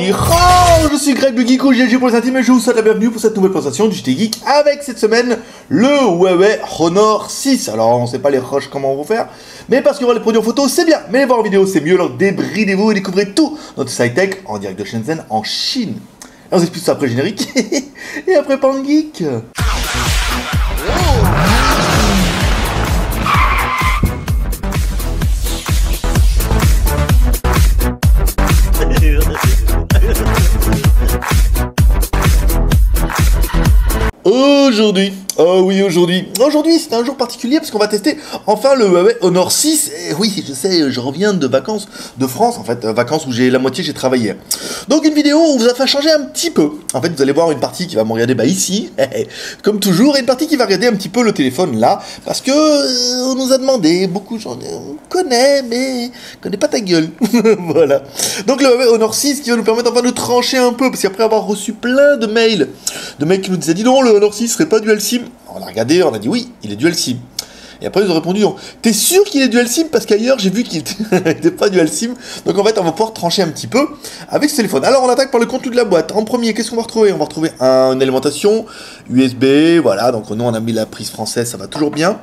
Je suis Greg le Geeko, GLG pour les intimes et je vous souhaite la bienvenue pour cette nouvelle présentation du JT Geek avec cette semaine le Huawei Honor 6. Alors on sait pas les rushs comment on va faire, mais parce qu'il y aura les produits en photo c'est bien, mais les voir en vidéo c'est mieux, alors débridez-vous et découvrez tout notre site tech en direct de Shenzhen en Chine. Et on s'explique ça après le générique et après Pan Geek. Aujourd'hui, oh oui aujourd'hui c'est un jour particulier parce qu'on va tester enfin le Huawei Honor 6. Et oui, je sais, je reviens de vacances de France, en fait, vacances où la moitié j'ai travaillé. Donc une vidéo où on vous a fait changer un petit peu. En fait, vous allez voir une partie qui va me regarder ici, comme toujours, et une partie qui va regarder un petit peu le téléphone là, parce que on nous a demandé, beaucoup de gens, on connaît, mais on connaît pas ta gueule. Voilà. Donc le Huawei Honor 6 qui va nous permettre enfin de trancher un peu, parce qu'après avoir reçu plein de mails qui nous disaient, dis donc, le Honor 6 serait pas dual SIM. On a regardé, on a dit oui, il est dual SIM. Et après ils ont répondu, t'es sûr qu'il est dual SIM? Parce qu'ailleurs j'ai vu qu'il était pas dual SIM. Donc en fait on va pouvoir trancher un petit peu avec ce téléphone. Alors on attaque par le contenu de la boîte. En premier, qu'est-ce qu'on va retrouver? On va retrouver une alimentation USB, voilà, donc nous on a mis la prise française, ça va toujours bien.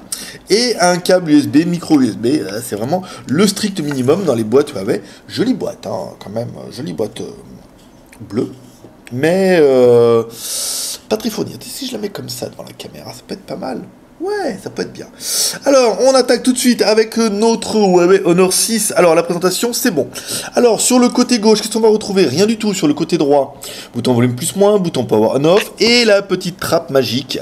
Et un câble USB, micro USB, c'est vraiment le strict minimum dans les boîtes Huawei. Jolie boîte, hein, quand même, jolie boîte bleue. Mais pas très fournie. Si je la mets comme ça devant la caméra, ça peut être pas mal. Ouais, ça peut être bien. Alors, on attaque tout de suite avec notre Huawei Honor 6. Alors, la présentation, c'est bon. Alors, sur le côté gauche, qu'est-ce qu'on va retrouver? Rien du tout. Sur le côté droit, bouton volume plus moins, bouton power on off, et la petite trappe magique.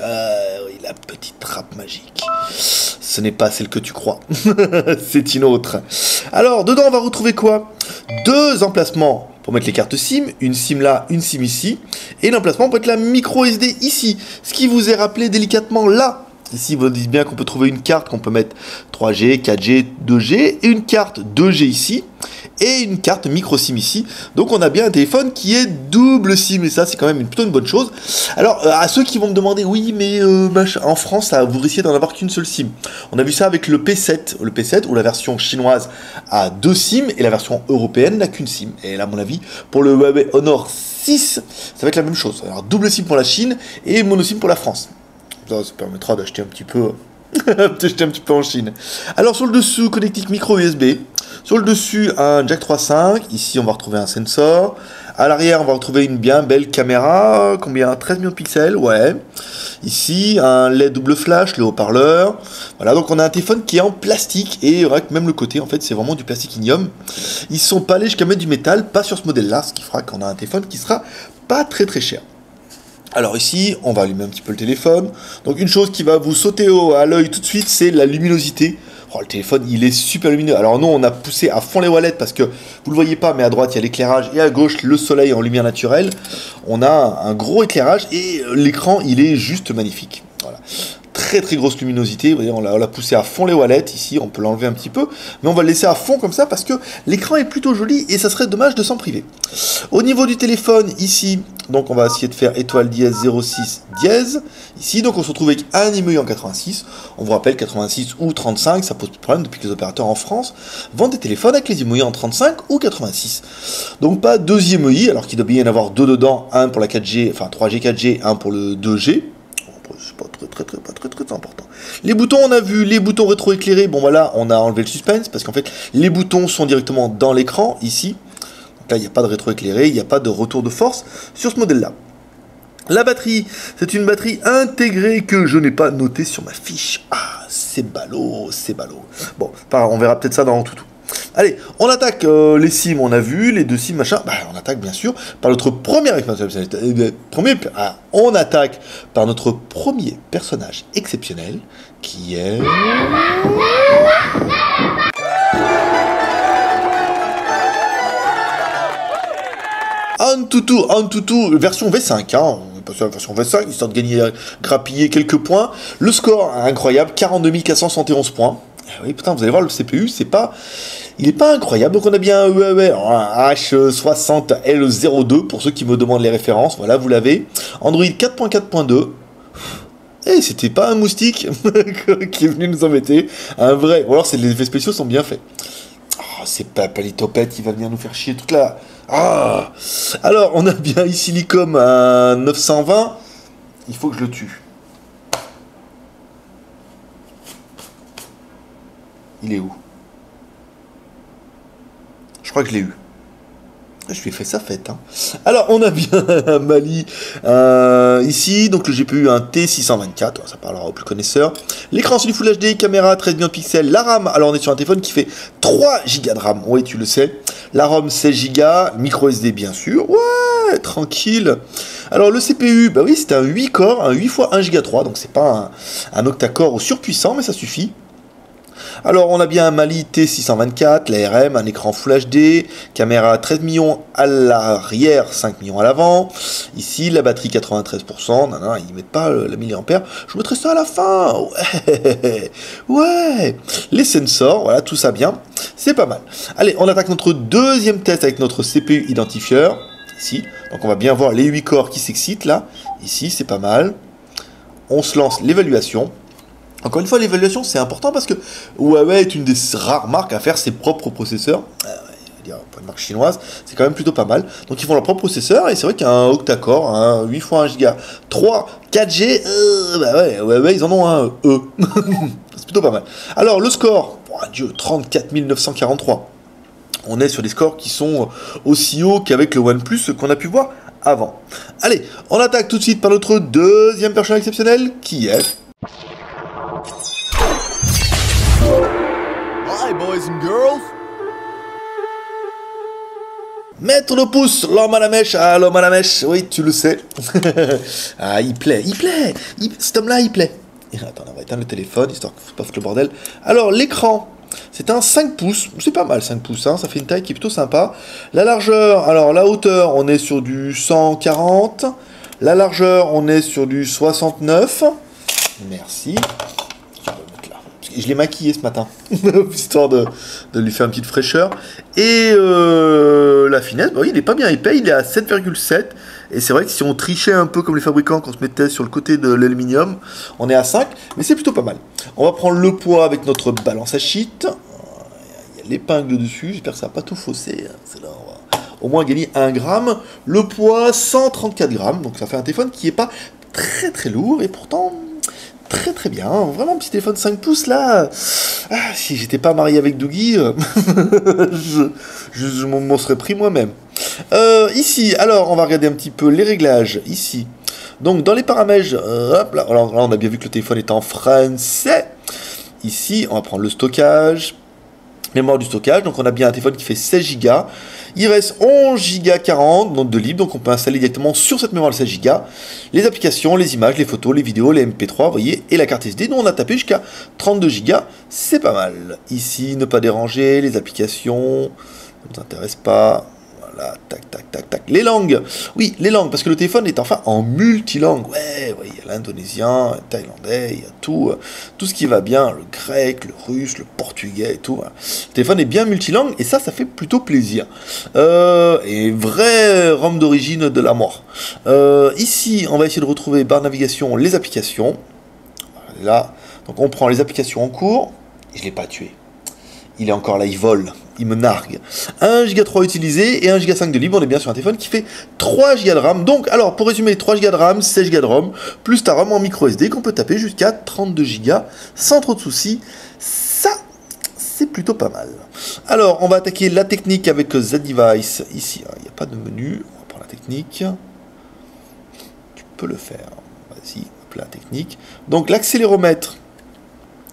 Oui, la petite trappe magique. Ce n'est pas celle que tu crois. C'est une autre. Alors, dedans, on va retrouver quoi? Deux emplacements pour mettre les cartes SIM, une SIM là, une SIM ici, et l'emplacement pour mettre la micro SD ici, ce qui vous est rappelé délicatement là. Ici, vous dites bien qu'on peut trouver une carte qu'on peut mettre 3G, 4G, 2G, et une carte 2G ici, et une carte micro SIM ici. Donc on a bien un téléphone qui est double SIM, et ça c'est quand même plutôt une bonne chose. Alors, à ceux qui vont me demander, oui, mais en France, vous risquez d'en avoir qu'une seule SIM. On a vu ça avec le P7, où la version chinoise a deux SIM, et la version européenne n'a qu'une SIM. Et là, à mon avis, pour le Huawei Honor 6, ça va être la même chose. Alors, double SIM pour la Chine, et mono SIM pour la France. Ça permettra d'acheter un petit peu en Chine. Alors sur le dessus, connectique micro USB. Sur le dessus, un jack 3.5. Ici, on va retrouver un sensor. À l'arrière, on va retrouver une bien belle caméra. Combien? 13 millions de pixels, ouais. Ici, un LED double flash, le haut-parleur. Voilà, donc on a un téléphone qui est en plastique. Et même le côté, en fait, c'est vraiment du plastique ignium. Ils sont pas allés jusqu'à mettre du métal, pas sur ce modèle-là, ce qui fera qu'on a un téléphone qui sera pas très très cher. Alors ici, on va allumer un petit peu le téléphone. Donc une chose qui va vous sauter à l'œil tout de suite, c'est la luminosité. Oh, le téléphone, il est super lumineux. Alors nous, on a poussé à fond les wallets parce que vous le voyez pas, mais à droite, il y a l'éclairage et à gauche, le soleil en lumière naturelle. On a un gros éclairage et l'écran, il est juste magnifique. Voilà. Très très grosse luminosité, vous voyez, on l'a poussé à fond les wallets, ici on peut l'enlever un petit peu, mais on va le laisser à fond comme ça parce que l'écran est plutôt joli et ça serait dommage de s'en priver. Au niveau du téléphone, ici, donc on va essayer de faire étoile dièse 06 dièse, ici, donc on se retrouve avec un IMEI en 86, on vous rappelle 86 ou 35, ça pose plus de problème depuis que les opérateurs en France vendent des téléphones avec les IMEI en 35 ou 86. Donc pas deux IMEI, alors qu'il doit bien y en avoir deux dedans, un pour la 4G, enfin 3G, 4G, un pour le 2G. C'est pas très important. Les boutons, on a vu les boutons rétroéclairés. Bon voilà, on a enlevé le suspense parce qu'en fait les boutons sont directement dans l'écran ici. Donc là, il n'y a pas de rétroéclairé, il n'y a pas de retour de force sur ce modèle-là. La batterie, c'est une batterie intégrée que je n'ai pas notée sur ma fiche. Ah, c'est ballot, c'est ballot. Bon, on verra peut-être ça dans tout. Allez, on attaque les SIM, on a vu, les deux SIM, machin. Bah, on attaque bien sûr par notre on attaque par notre premier personnage exceptionnel qui est... Antutu, version V5, hein. Pas sur la version V5, histoire de gagner, grappiller quelques points. Le score incroyable, 42 471 points. Oui, putain, vous allez voir, le CPU, il n'est pas incroyable. Donc on a bien un Huawei H60L02 pour ceux qui me demandent les références. Voilà, vous l'avez. Android 4.4.2. Et c'était pas un moustique qui est venu nous embêter. Un vrai. Ou alors les effets spéciaux sont bien faits. Oh, c'est pas Palitopette qui va venir nous faire chier toute la... Ah. Alors, on a bien ici l'ICOM à 920. Il faut que je le tue. Il est où? Je crois que je l'ai eu. Je lui ai fait sa fête. Hein. Alors, on a bien un Mali ici. Donc, le GPU, un T624. Ça parlera aux plus connaisseurs. L'écran, c'est du Full HD. Caméra, 13 millions de pixels. La RAM, alors on est sur un téléphone qui fait 3 Go de RAM. Oui, tu le sais. La ROM, 16 Go. Micro SD, bien sûr. Ouais, tranquille. Alors, le CPU, bah oui, c'est un 8 corps. Un 8 x 1 Go 3. Donc, c'est pas un octa-core surpuissant, mais ça suffit. Alors, on a bien un Mali T624, l'ARM, un écran Full HD, caméra 13 millions à l'arrière, 5 millions à l'avant. Ici, la batterie 93%. Non, non, ils mettent pas la milliampère. Je mettrai ça à la fin. Ouais, ouais. Les sensors, voilà, tout ça bien. C'est pas mal. Allez, on attaque notre deuxième test avec notre CPU identifieur. Ici, donc on va bien voir les 8 corps qui s'excitent là. Ici, c'est pas mal. On se lance l'évaluation. Encore une fois, l'évaluation, c'est important parce que Huawei est une des rares marques à faire ses propres processeurs. Pour une marque chinoise, c'est quand même plutôt pas mal. Donc, ils font leur propre processeur et c'est vrai qu'un octa-core, un 8 x 1 Go, 3, 4G, bah ouais, Huawei, ils en ont un c'est plutôt pas mal. Alors, le score, oh Dieu, 34 943. On est sur des scores qui sont aussi hauts qu'avec le OnePlus qu'on a pu voir avant. Allez, on attaque tout de suite par notre deuxième personnage exceptionnel qui est... Hi, boys and girls. Mettre le pouce, l'homme à la mèche. Ah, l'homme à la mèche, oui, tu le sais. Ah, il plaît. Cet homme-là, il plaît. Attends, on va éteindre le téléphone, histoire qu'il ne faut pas foutre le bordel. Alors, l'écran, c'est un 5 pouces. C'est pas mal, 5 pouces, hein, ça fait une taille qui est plutôt sympa. La largeur, alors la hauteur, on est sur du 140. La largeur, on est sur du 69. Merci. Je l'ai maquillé ce matin, histoire de lui faire une petite fraîcheur. Et la finesse, bah oui, il est pas bien épais, il est à 7,7. Et c'est vrai que si on trichait un peu comme les fabricants, quand on se mettait sur le côté de l'aluminium, on est à 5, mais c'est plutôt pas mal. On va prendre le poids avec notre balance à sheet. Il y a l'épingle dessus, j'espère que ça va pas tout fausser. C'est là, on va au moins gagner 1 gramme. Le poids, 134 grammes, donc ça fait un téléphone qui est pas très lourd, et pourtant... Très bien, vraiment un petit téléphone 5 pouces là. Ah, si j'étais pas marié avec Dougie, je m'en serais pris moi-même. Ici, alors on va regarder un petit peu les réglages ici. Donc dans les paramètres, hop là, alors, là on a bien vu que le téléphone est en français. Ici, on va prendre le stockage. Mémoire du stockage, donc on a bien un téléphone qui fait 16 Go. Il reste 11 Go 40 donc de libre, donc on peut installer directement sur cette mémoire de 16 Go les applications, les images, les photos, les vidéos, les MP3, vous voyez, et la carte SD. Nous on a tapé jusqu'à 32 Go, c'est pas mal. Ici, ne pas déranger, les applications, ne nous intéresse pas. Voilà, tac. Les langues, oui, les langues, parce que le téléphone est enfin en multilangue. Ouais, il y a l'indonésien, le thaïlandais, il y a tout ce qui va bien, le grec, le russe, le portugais et tout. Voilà. Le téléphone est bien multilangue et ça fait plutôt plaisir. Et vrai ROM d'origine de la mort. Ici, on va essayer de retrouver barre navigation, les applications. Là, donc on prend les applications en cours. Et je l'ai pas tué. Il est encore là, il vole, il me nargue. 1 Go 3 utilisé et 1 Go 5 de libre, on est bien sur un téléphone qui fait 3 Go de RAM. Donc, alors, pour résumer, 3 Go de RAM, 16 Go de ROM, plus ta ROM en micro SD qu'on peut taper jusqu'à 32 Go sans trop de soucis. Ça, c'est plutôt pas mal. Alors, on va attaquer la technique avec Z-Device. Ici, il n'y a pas de menu. On va prendre la technique. Tu peux le faire. Vas-y, hop, la technique. Donc, l'accéléromètre.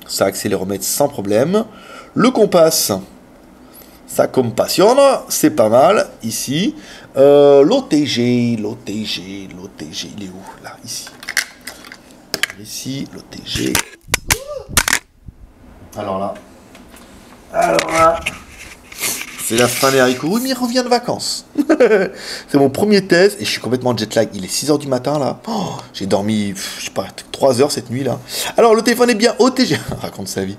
Ça accéléromètre sans problème. Le compas, ça compassionne, c'est pas mal, ici. L'OTG, il est où? Là, ici. Ici, l'OTG. Alors là, c'est la fin des haricots. Oui, mais il revient de vacances. C'est mon premier test et je suis complètement jet lag. Il est 6h du matin là. Oh, j'ai dormi, je sais pas, 3 heures cette nuit là. Alors le téléphone est bien OTG. Raconte sa vie.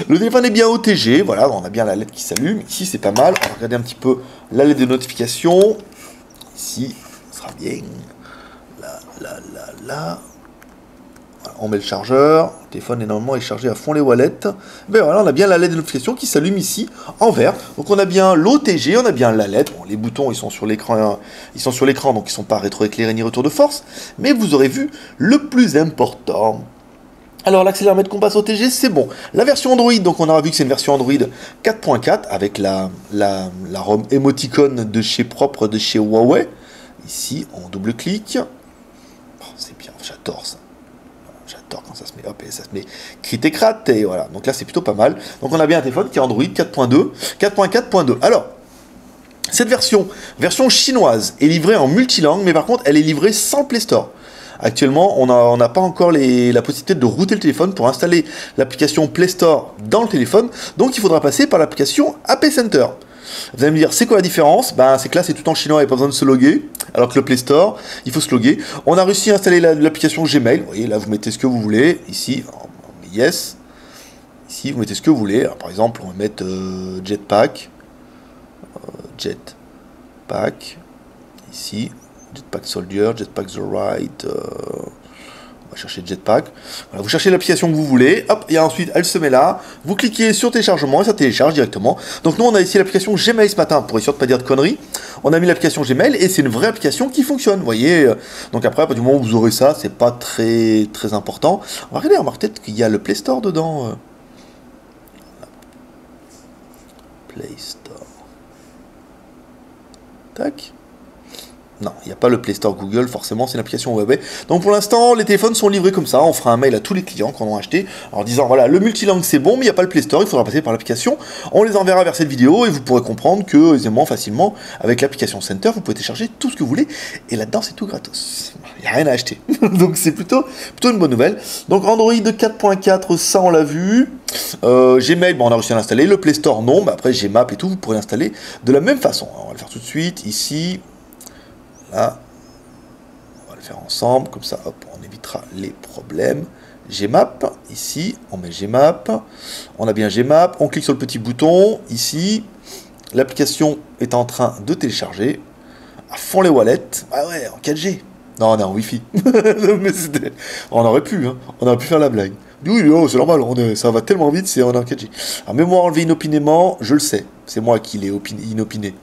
Le téléphone est bien OTG. Voilà, on a bien la LED qui s'allume. Ici c'est pas mal. On va regarder un petit peu la LED de notification. Ici, ça sera bien. Là. Voilà, on met le chargeur, le téléphone normalement est chargé à fond les wallets. Ben voilà, on a bien la LED de notification qui s'allume ici en vert. Donc on a bien l'OTG, on a bien la LED. Bon, les boutons ils sont sur l'écran, donc ils sont pas rétroéclairés ni retour de force. Mais vous aurez vu le plus important. Alors l'accéléromètre qu'on passe au TG, c'est bon. La version Android, donc on aura vu que c'est une version Android 4.4 avec la ROM émoticône de chez propre de chez Huawei. Ici, on double-clique. Oh, c'est bien, j'adore ça. J'adore quand ça se met, hop, et ça se met critécrate, et voilà. Donc là, c'est plutôt pas mal. Donc on a bien un téléphone qui est Android 4.2, 4.4.2. Alors, cette version chinoise, est livrée en multilangue, mais par contre, elle est livrée sans Play Store. Actuellement, on n'a pas encore la possibilité de router le téléphone pour installer l'application Play Store dans le téléphone, donc il faudra passer par l'application App Center. Vous allez me dire, c'est quoi la différence? Ben, c'est que là, c'est tout en chinois, il n'y a pas besoin de se loguer, alors que le Play Store, il faut se loguer. On a réussi à installer l'application Gmail. Vous voyez, là, vous mettez ce que vous voulez. Ici, on met Yes. Ici, vous mettez ce que vous voulez. Alors, par exemple, on va mettre Jetpack. Jetpack. Ici. Jetpack Soldier, Jetpack The Right, on va chercher Jetpack. Voilà, vous cherchez l'application que vous voulez, hop, et ensuite elle se met là, vous cliquez sur téléchargement et ça télécharge directement. Donc nous on a ici l'application Gmail ce matin, pour être sûr de ne pas dire de conneries. On a mis l'application Gmail et c'est une vraie application qui fonctionne, vous voyez. Donc après, à partir du moment où vous aurez ça, c'est pas très important. On va regarder, on va peut-être qu'il y a le Play Store dedans. Play Store. Tac. Non, il n'y a pas le Play Store Google, forcément, c'est une application web. Donc pour l'instant, les téléphones sont livrés comme ça. On fera un mail à tous les clients qu'on a acheté en disant, voilà, le multilangue c'est bon, mais il n'y a pas le Play Store, il faudra passer par l'application. On les enverra vers cette vidéo et vous pourrez comprendre que, aisément, facilement, avec l'application Center, vous pouvez télécharger tout ce que vous voulez. Et là-dedans, c'est tout gratos. Il n'y a rien à acheter. Donc c'est plutôt une bonne nouvelle. Donc Android 4.4, ça on l'a vu. Gmail, bon, on a réussi à l'installer. Le Play Store, non. Mais après, Gmap et tout, vous pourrez l'installer de la même façon. Alors, on va le faire tout de suite, ici. Là, on va le faire ensemble, comme ça, hop, on évitera les problèmes. Gmap, ici, on met Gmap, on a bien Gmap, on clique sur le petit bouton, ici, l'application est en train de télécharger, à fond les wallets, ah ouais, en 4G, non, on est en Wi-Fi, mais on aurait pu faire la blague. Oui, oh, c'est normal, ça va tellement vite, on est en 4G. Alors, mémoire enlevée inopinément, je le sais, c'est moi qui l'ai inopiné.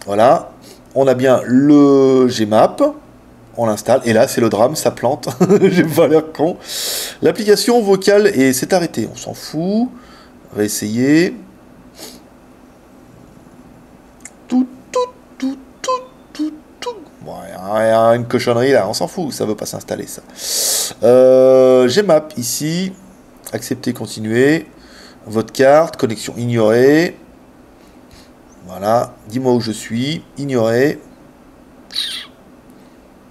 Voilà. On a bien le Gmap, on l'installe, et là c'est le drame, ça plante, j'ai pas l'air con. L'application vocale s'est arrêtée, on s'en fout, on va essayer. Tout. Bon, il y a une cochonnerie là, on s'en fout, ça veut pas s'installer ça. Gmap ici, accepter, continuer, votre carte, connexion ignorée. Voilà, dis-moi où je suis, ignorer.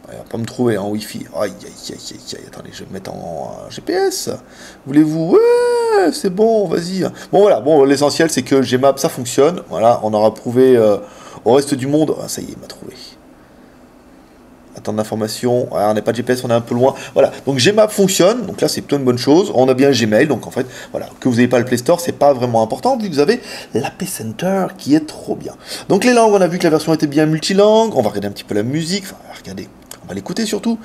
Il va pas me trouver en Wi-Fi. Aïe, attendez, je vais me mettre en GPS. Voulez-vous? Ouais, c'est bon, vas-y. Bon, voilà, bon, l'essentiel, c'est que Gmap, ça fonctionne. Voilà, on aura prouvé au reste du monde. Ah, ça y est, il m'a trouvé. Attendre l'information, ouais, on n'est pas de GPS, on est un peu loin. Voilà, donc Gmap fonctionne, donc là c'est plutôt une bonne chose. On a bien Gmail, donc en fait, voilà, que vous n'ayez pas le Play Store, c'est pas vraiment important, vu que vous avez l'App Center qui est trop bien. Donc les langues, on a vu que la version était bien multilangue. On va regarder un petit peu la musique, enfin, regardez, on va l'écouter surtout.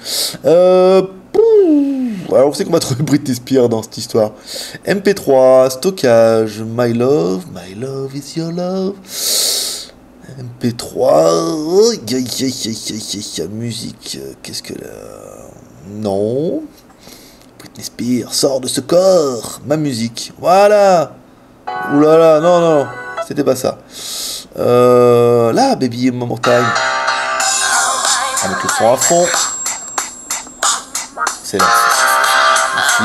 Alors vous savez qu'on va trouver Britney Spears dans cette histoire. MP3, stockage, my love is your love. MP3, musique, qu'est-ce que là? Non. Britney Spears, sors de ce corps, ma musique, voilà. Oulala, non, c'était pas ça. Là, Baby One More Time. On va mettre le son à fond. C'est là. Ici.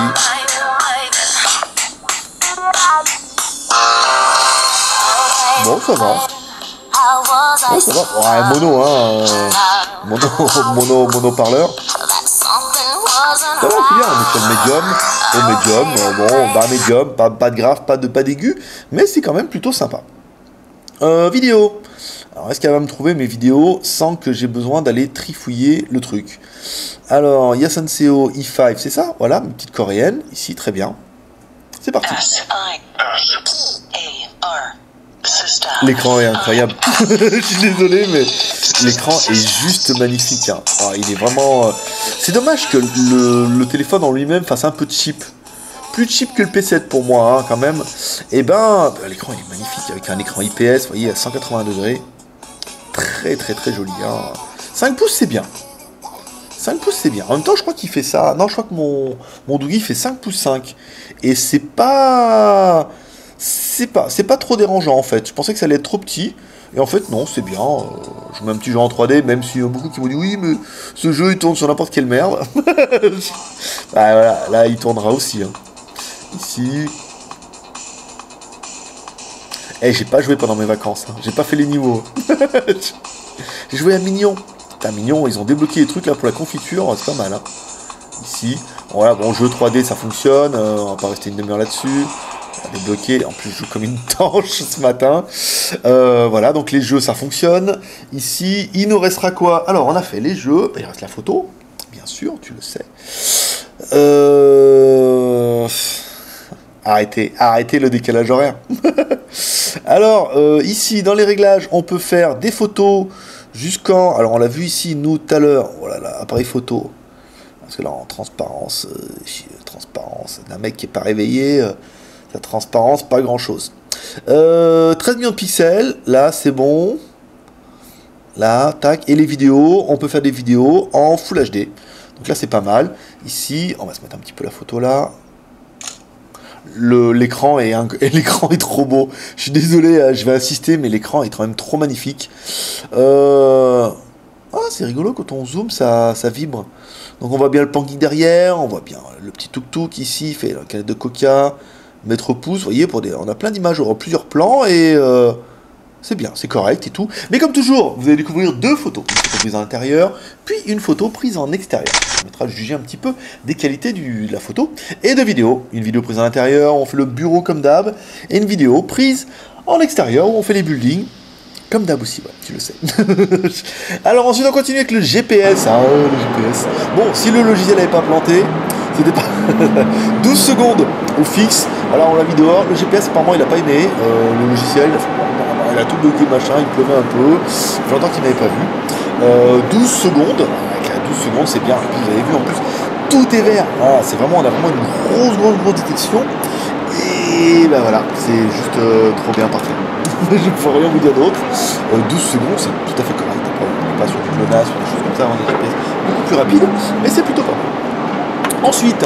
Bon, ça va. Ouais, ça va. Ouais, mono, hein. Mono parleur. Ça va, c'est bien. On est sur le médium. Bon, bah, médium. Pas de grave, pas d'aigu. Mais c'est quand même plutôt sympa. Vidéo. Alors, est-ce qu'elle va me trouver mes vidéos sans que j'ai besoin d'aller trifouiller le truc? Alors, Yasanseo E5, c'est ça? Voilà, une petite coréenne. Ici, très bien. C'est parti. L'écran est incroyable. Je suis désolé, mais l'écran est juste magnifique. Hein. Ah, il est vraiment... C'est dommage que le téléphone en lui-même fasse un peu cheap. Plus cheap que le P7 pour moi, hein, quand même. Et ben, l'écran il est magnifique, avec un écran IPS, vous voyez, à 180 degrés. Très très très joli. Hein. 5 pouces, c'est bien. 5 pouces, c'est bien. En même temps, je crois qu'il fait ça. Non, je crois que mon Doogee fait 5 pouces 5. Et c'est pas trop dérangeant, en fait. Je pensais que ça allait être trop petit. Et en fait, non, c'est bien. Je mets un petit jeu en 3D, même s'il y a beaucoup qui m'ont dit oui, mais ce jeu, il tourne sur n'importe quelle merde. Ah, voilà, là, il tournera aussi. Hein. Ici. J'ai pas joué pendant mes vacances. Hein. J'ai pas fait les niveaux. J'ai joué à Mignon. Putain, Mignon, ils ont débloqué les trucs là pour la confiture. C'est pas mal. Hein. Ici. Voilà, bon, jeu 3D, ça fonctionne. On va pas rester une demi-heure là-dessus. Débloqué. En plus, je joue comme une tanche ce matin. Voilà, donc les jeux, ça fonctionne. Ici, il nous restera quoi? Alors, on a fait les jeux. Il reste la photo. Bien sûr, tu le sais. Arrêtez le décalage horaire. Alors, ici, dans les réglages, on peut faire des photos jusqu'en... Alors, on l'a vu ici, nous, tout à l'heure. Voilà, là, appareil photo. Parce que là, en transparence, d'un mec qui n'est pas réveillé, la transparence, pas grand-chose. 13 millions de pixels, là, c'est bon. Là, tac. Et les vidéos, on peut faire des vidéos en Full HD. Donc là, c'est pas mal. Ici, on va se mettre un petit peu la photo là. L'écran est trop beau. Je suis désolé, je vais insister, mais l'écran est quand même trop magnifique. Ah, c'est rigolo, quand on zoome, ça vibre. Donc on voit bien le planking derrière, on voit bien le petit tuk-tuk ici, il fait la canette de coca, mètre pouce, vous voyez, on a plein d'images, on aura plusieurs plans, et c'est bien, c'est correct et tout. Mais comme toujours, vous allez découvrir deux photos. Une photo prise en intérieur, puis une photo prise en extérieur. Ça permettra de juger un petit peu des qualités de la photo et de vidéo. Une vidéo prise en intérieur, on fait le bureau comme d'hab, et une vidéo prise en extérieur, où on fait les buildings. Comme d'hab aussi, ouais, tu le sais. Alors ensuite on continue avec le GPS. Ah, le GPS. Bon, si le logiciel n'avait pas planté, c'était pas 12 secondes au fixe. Alors on l'a mis dehors. Le GPS apparemment il n'a pas aimé. Le logiciel, il a tout bloqué, machin, il pleuvait un peu. Ça fait longtemps qu'il n'avait pas vu. 12 secondes. Avec la 12 secondes, c'est bien. Et puis vous avez vu en plus, tout est vert. Ah, on a vraiment une grosse détection. Et ben voilà, c'est juste trop bien, parfait. Je ne peux rien vous dire d'autre. 12 secondes, c'est tout à fait correct. Après, on n'est pas sur du GLONASS ou des choses comme ça, on est GPS beaucoup plus rapide, mais c'est plutôt pas mal. Ensuite,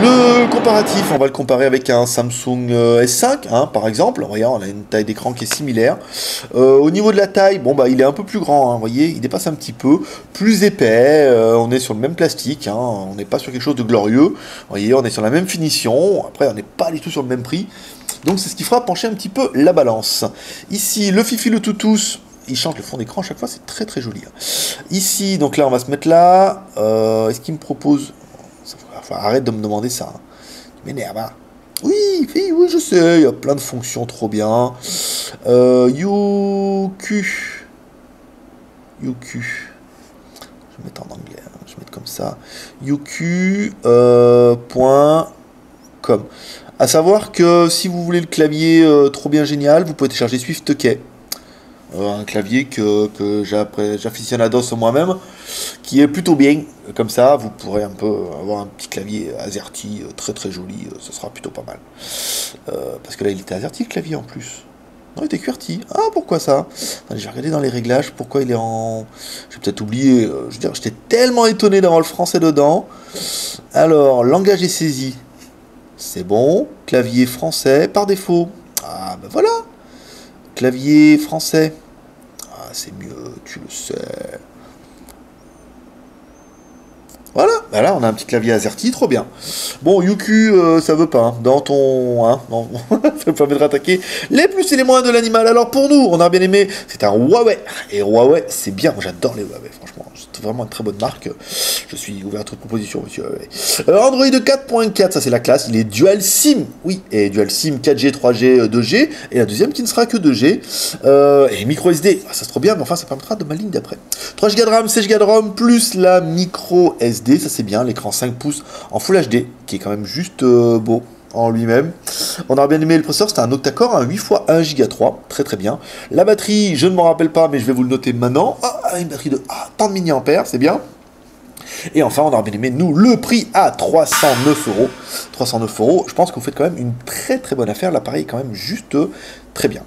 le comparatif, on va le comparer avec un Samsung S5, hein, par exemple. Regarde, on a une taille d'écran qui est similaire. Au niveau de la taille, bon bah il est un peu plus grand, hein, vous voyez, il dépasse un petit peu, plus épais. On est sur le même plastique, hein, on n'est pas sur quelque chose de glorieux. Vous voyez, on est sur la même finition. Après, on n'est pas du tout sur le même prix. Donc c'est ce qui fera pencher un petit peu la balance. Ici, le Fifi le Toutous. Il change le fond d'écran à chaque fois, c'est très très joli. Hein. Ici, donc là, on va se mettre là. Est-ce qu'il me propose... Enfin, arrête de me demander ça. Hein. Tu m'énerves, hein. Oui, je sais, il y a plein de fonctions trop bien. YouQ. Je vais mettre en anglais, hein. Je vais mettre comme ça. YouQ.com. À savoir que si vous voulez le clavier trop bien génial, vous pouvez télécharger SwiftKey. Un clavier que j'aficionados moi-même, qui est plutôt bien. Comme ça, vous pourrez un peu avoir un petit clavier AZERTY très très joli, ce sera plutôt pas mal. Parce que là, il était AZERTY le clavier en plus. Non, il était QWERTY. Ah, pourquoi ça? Attendez, je vais regarder dans les réglages, pourquoi il est en... J'ai peut-être oublié, je veux dire, j'étais tellement étonné d'avoir le français dedans. Alors, langage est saisi. C'est bon. Clavier français par défaut. Ah, ben voilà. Clavier français. Ah, c'est mieux, tu le sais. Voilà, bah là on a un petit clavier AZERTY, trop bien. Bon, YouQ, ça veut pas, hein. Dans ton... Hein, non. Ça me permet de rattaquer les plus et les moins de l'animal. Alors pour nous, on a bien aimé, c'est un Huawei. Et Huawei, c'est bien, moi j'adore les Huawei, franchement. C'est vraiment une très bonne marque. Je suis ouvert à toute proposition, monsieur Huawei. Android 4.4, ça c'est la classe, il est Dual SIM. Oui, et Dual SIM 4G, 3G, 2G. Et la deuxième qui ne sera que 2G. Et micro SD, ça c'est trop bien, mais enfin ça permettra de ma ligne d'après. 3 Go de RAM, 16 Go de ROM, plus la micro SD, ça c'est bien, l'écran 5 pouces en Full HD, qui est quand même juste beau. en lui-même. On aurait bien aimé le processeur, c'était un octa-core, un 8 x 1 Go 3, très très bien. La batterie, je ne m'en rappelle pas, mais je vais vous le noter maintenant. Ah, une batterie de tant de mAh, c'est bien. Et enfin, on aurait bien aimé, nous, le prix à 309 euros. 309 euros, je pense que vous faites quand même une très très bonne affaire. L'appareil est quand même juste très bien.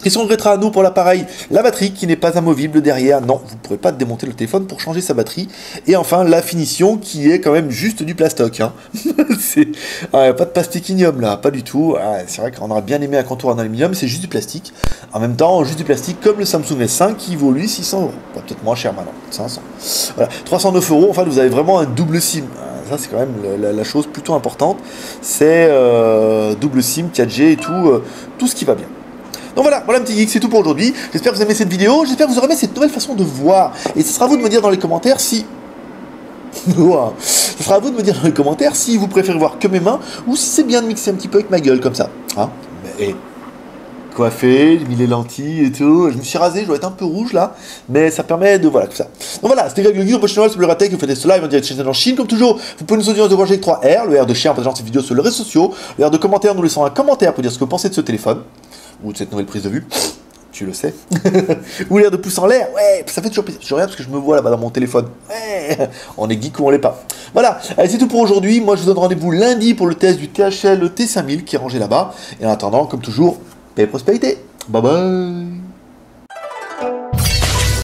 Qu'est-ce qu'on regrettera à nous pour l'appareil? La batterie qui n'est pas amovible derrière. Non, vous ne pourrez pas démonter le téléphone pour changer sa batterie. Et enfin, la finition qui est quand même juste du plastoc. Hein. Pas de plasticinium là, pas du tout. C'est vrai qu'on aurait bien aimé un contour en aluminium, c'est juste du plastique. En même temps, juste du plastique comme le Samsung S5 qui vaut lui 600 euros. Peut-être moins cher maintenant, 500. Voilà, 309 euros. Enfin, vous avez vraiment un double SIM. Ça, c'est quand même la chose plutôt importante. C'est double SIM, 4G et tout ce qui va bien. Donc voilà un petit geek, c'est tout pour aujourd'hui. J'espère que vous aimez cette vidéo, j'espère que vous aurez aimé cette nouvelle façon de voir. Et ce sera à vous de me dire dans les commentaires si... Ce sera à vous de me dire dans les commentaires si vous préférez voir que mes mains ou si c'est bien de mixer un petit peu avec ma gueule comme ça. Hein? Et coiffé, j'ai mis les lentilles et tout. Je me suis rasé, je dois être un peu rouge là, mais ça permet de voilà tout ça. Donc voilà, c'était Greg le Geek, prochain c'est le Ratech, vous faites ce live en direct chez en Chine comme toujours. Vous pouvez nous soutenir de avec 3R, le R de chien en partageant cette vidéo sur les réseaux sociaux, le R de commentaire, nous laissant un commentaire pour dire ce que vous pensez de ce téléphone. Ou de cette nouvelle prise de vue, tu le sais. Ou l'air de pouce en l'air, ouais, ça fait toujours plaisir. Je regarde parce que je me vois là-bas dans mon téléphone. Ouais, on est geek ou on l'est pas. Voilà, allez, c'est tout pour aujourd'hui. Moi, je vous donne rendez-vous lundi pour le test du THL T5000 qui est rangé là-bas. Et en attendant, comme toujours, paix et prospérité. Bye bye.